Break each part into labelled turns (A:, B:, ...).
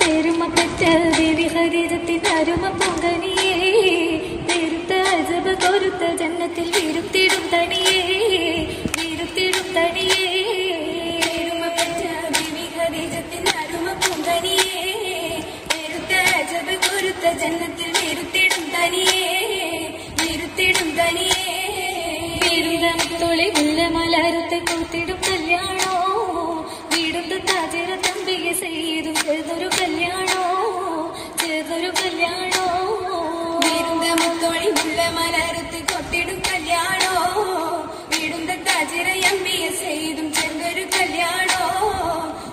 A: പെരുമപ്പെട്ട ദേവി ഖദീജത്തിന്റെ അരുമ പൊങ്കനിയേ, പെരുത്ത അജബ് കൊരുത്ത ജന്നത്തിൽ വിരുത്തിടും തണിയേ, വിരുത്തിടും തണിയേ. പെരുമപ്പെട്ട ദേവി ഖദീജത്തിന്റെ അരുമ പൊങ്കനിയേ, പെരുത്ത അജബ് കൊരുത്ത ജന്നത്തിൽ വിരുത്തിടും തണിയേ, വിരുത്തിടും തണിയേ. വിരുദത്തൊളിവുള്ള മലരത്തെ കൂത്തിടും കല്യാണോ, വീടുന്ന താജിര തമ്പിയെ ചെയ്തും ചേർന്നൊരു കല്യാണോ, ചേർന്നൊരു കല്യാണോ. വിരുദത്തൊളിവുള്ള മലരത്തെ കൊത്തിടും കല്യാണോ, വീടുന്ന താജിര അമ്പിയെ ചെയ്തും ചേർന്നൊരു കല്യാണോ,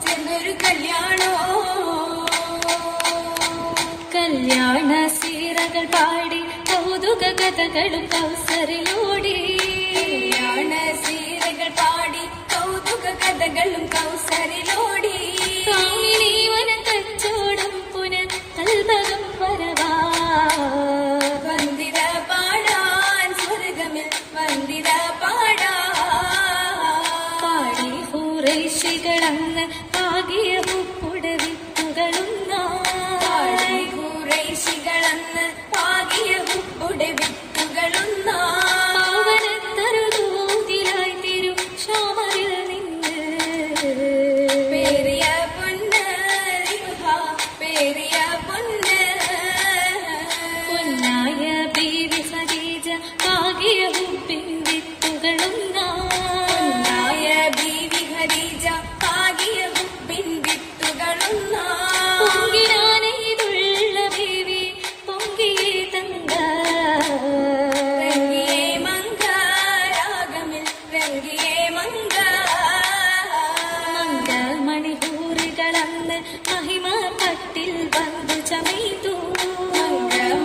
A: ചേർന്നൊരു കല്യാണോ. കല്യാണ സീറകൾ പാടി കൗതുക കഥകളും കൗസറിലോടി, കല്യാണ സീറകൾ പാടി കൗതുക കഥകളും കൗസറിലോടി. കാമിനി വന കച്ചോടം പുനഃ കൽഭകം വരവാ, വന്ദിത പാടാൻ സ്വർഗമിൽ വന്ദിത പാടാ. പാടി ഹുറൈശികളന്ന് പാകിയ ഉപ്പുടവിത്തുകളുന്ന, പാടി ഹുറൈശികളന്ന് പാകിയ ഉപ്പുടവിത്തുകളുന്ന.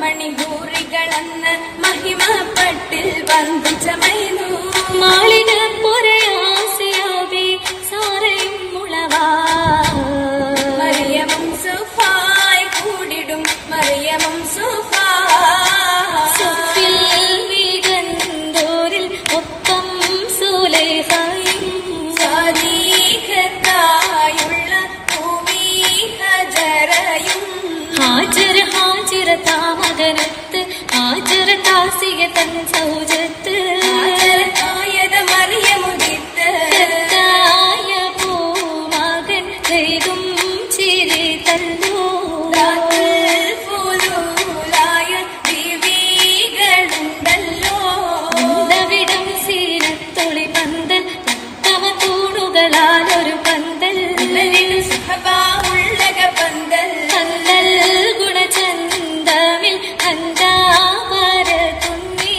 A: മണിഭൂരികളന്ന് മഹിമപ്പട്ടിൽ വന്നു ചമയുന്നു. മാളിക പുരയാസിയാവി സാരയും മുളവാ, മറിയമും സുഫായി കൂടിടും മറിയമും സുഫാ. സുഫിൽ മികന്തോരിൽ ഒപ്പം സുലൈഖയും, സാദീഖത്തായുള്ള ഭൂമി ഹജറയും. ഹാജർ ഹാജിറ താമകനത്ത് ഹാജർ താസിയ തൻ സൗജത്ത്, ഹാജരത്തായത് മറിയമുദിത്ത് തായ പൂമകൻ ചെയ്തും ചിരി തല്ലോ. പൂലൂലായ ദിവീകളുണ്ടല്ലോ, ഉണ്ടവിടം സീനത്തൊളി പന്തൽ ഉത്തമ തൂണുകളാലൊരു പന്തൽ, ഉള്ളക പന്തൽ പന്തൽ ഗുണചന്തമിൽ അന്താമര തുന്നി.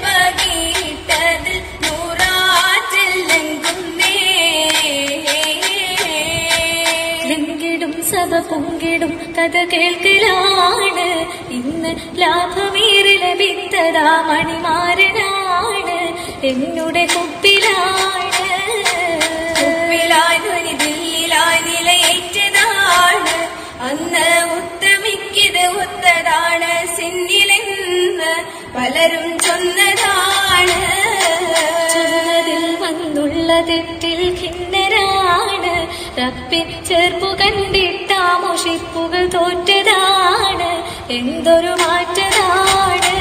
A: പകീട്ടതിൽ നൂറാറ്റെല്ലെങ്കുന്നേ, ലെങ്കിടും സഭ പൊങ്കിടും കഥ കേൾക്കലാണ്. ഇന്ന് ലാഭമേറി ലഭിത്തതാ മണിമാരനാണ്, എന്നുടെ കുപ്പിലാണ്. കുപ്പിലായി ധ്വനി ദില്ലിലായി നിലയേറ്റതാണ്, അന്ന് ഉത്തമിക്കിത് ഒത്തതാണ് സിന്നിലെന്ന് പലരും ചൊന്നതാണ്. ചൊന്നതിൽ വന്നുള്ള തെറ്റിൽ ഖിന്നരാണ്, റബ്ബിൻ ചേർപ്പു കണ്ടിട്ടാ മുഷിപ്പുകൾ തോറ്റതാണ്, എന്തൊരു മാറ്റതാണ്.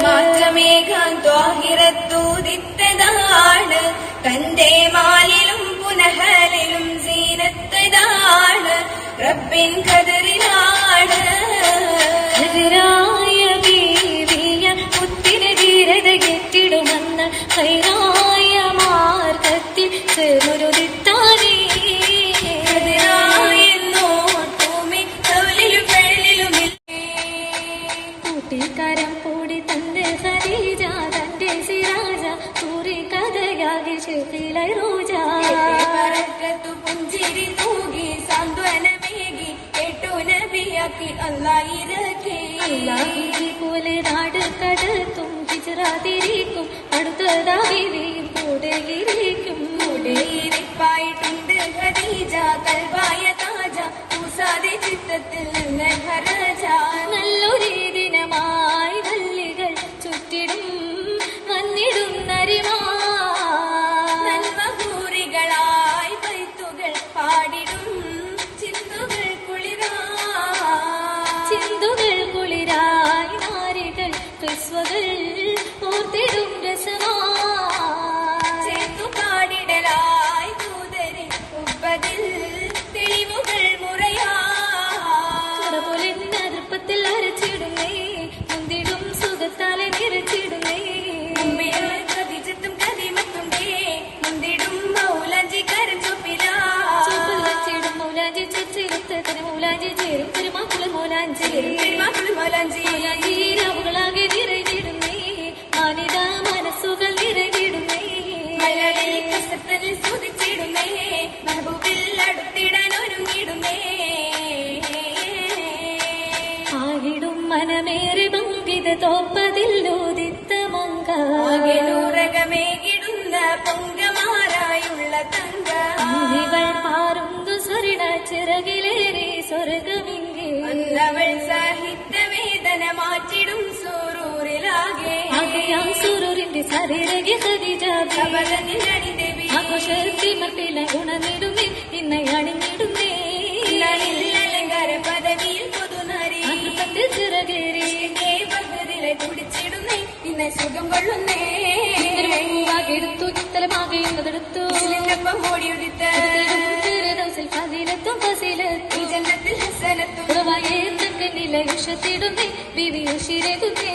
A: മാറ്റമേഘാൻ ത്വാഹിറത്തൂതിത്തതാണ്, തന്റെ മാലിലും പുനഹലിലും സീനത്തതാണ്, റബ്ബിൻ ഖദറിലാണ്. ഖദറായ ബീവിയ മുത്തിനെ ധീരത കെട്ടിടുമെന്ന് ഹൈറായ മാർഗത്തിൽ ചേർന്നൊരു ദിത്താനേ. കൂട്ടിക്കാരം കൂടി തന്റെ ഖദീജ തന്റെ സിരാജ സൂറി കഥയാകി ശിഖിലൈ റോജ. പുഞ്ചിരി തൂകി സാന്ത്വനമേകി കേട്ടു നബിയാക്കി അല്ലാഹിരക്കി. പോലെ നാട് കടത്തും ഹിജ്റതിരിക്കും അടുത്തതാവിനെയും കൂടെയിരിക്കും. കൂടെയിരിപ്പായിട്ടുണ്ട് ഖദീജ കൽബായ താജ പൂസാതെ ചിത്തത്തിൽ നിന്ന് ഹരജ. നല്ലൊരു ദിനമായി വല്ലികൾ ചുറ്റിടും വന്നിടുന്നരിമാ നൽമഹൂറികളായി പൈത്തുകൾ പാടിടും ചിന്തുകൾ കുളിരായി നാരികൾ ക്രിസ്വകൾ ഓർത്തിടും രസമാ ചേർത്തു പാടിടലായി ദൂതരിൽ ഉപ്പതിൽ തെളിവുകൾ മുറയാ പോലെ നൃപ്പത്തിൽ അരച്ചിടുന്നേ മുന്തിടും സുഖത്താലെ നിറച്ചിടുന്നേ കതിച്ചത്തും കതിമത്തുണ്ടേ മുന്തിടും മൗലാഞ്ചി കരച്ചൊപ്പിലാ ചൊപ്പിലും മൗലാഞ്ചി ചെറുത്തത്തിന് മൗലാഞ്ചി ചേരും തിരുമാക്കുള മൗലാഞ്ചി രാവുകളാകെ നിറഞ്ഞിടുന്നേ മാനിത മനസ്സുകൾ നിറഞ്ഞിടുന്നേ കസത്തലിൽ സ്തുതിച്ചിടുന്നേ മഹബൂബിൽ അടുത്തിടാൻ ഒരുങ്ങിടുന്നേ ആയിടും മനമേറെ പങ്കിത തോപ്പതില്ലൂതിത്ത മങ്കൂറകമേകിടുന്ന പൊങ്കമാരായുള്ള തങ്ക പാറുന്നു സ്വരിട ചിറകിലേറി സ്വർഗമിங்கே അവൾ സാഹിത്യവേദന മാറ്റിടും സൂറൂരിലാകെ ആകെയാം സൂറൂരിന്റെ സരിരകെ ആഘോഷത്തി മട്ടില ഉണർന്നിടുന്നേ ഇന്ന് അണിഞ്ഞിടുന്നേ അലങ്കാര പദവിയിൽ പൊതുനാരി ചിറകേറി പകുതിലെ കുടിച്ചിടുന്നേ ഇന്ന് സുഖം കൊള്ളുന്നേ എടുത്തു തലമാകെടുത്തു ഓടിയുടിത്ത് ഫസിലത്തും ഫസിലത്തും ജന്നത്തിൽ ഹസനത്തും നിലയുഷത്തിടുന്നേ ബിവി ഉഷിരകുന്നേ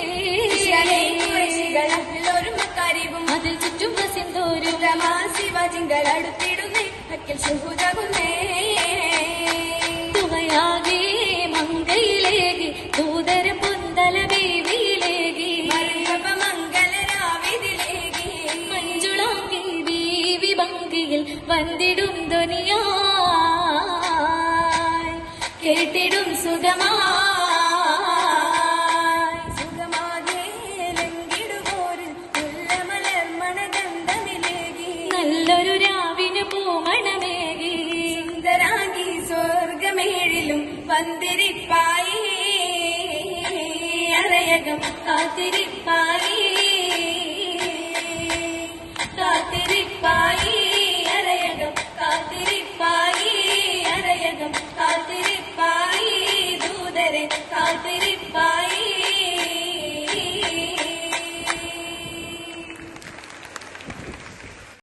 A: അതിൽ ചുറ്റും വസിന്തോരും ശിവാജിങ്ങൾ അടുത്തിടുന്നേ അക്കൽ സുഹൃതാകുന്നേ തുവയാകെ മങ്കയിലേകി ദൂതര പൊന്തല ബേവിയിലേകി മംഗളരാവിതിലേകി മഞ്ജുളാങ്കി ബീവി ഭംഗിയിൽ വന്നിടും ധ്വനിയാ കേട്ടിടും സുഖമാ നല്ലൊരു രാവിന് പൂമണമേകി സുന്ദരാങ്കി സ്വർഗമേഴിലും വന്തിരിപ്പായി അറയകം കാത്തിരിപ്പായി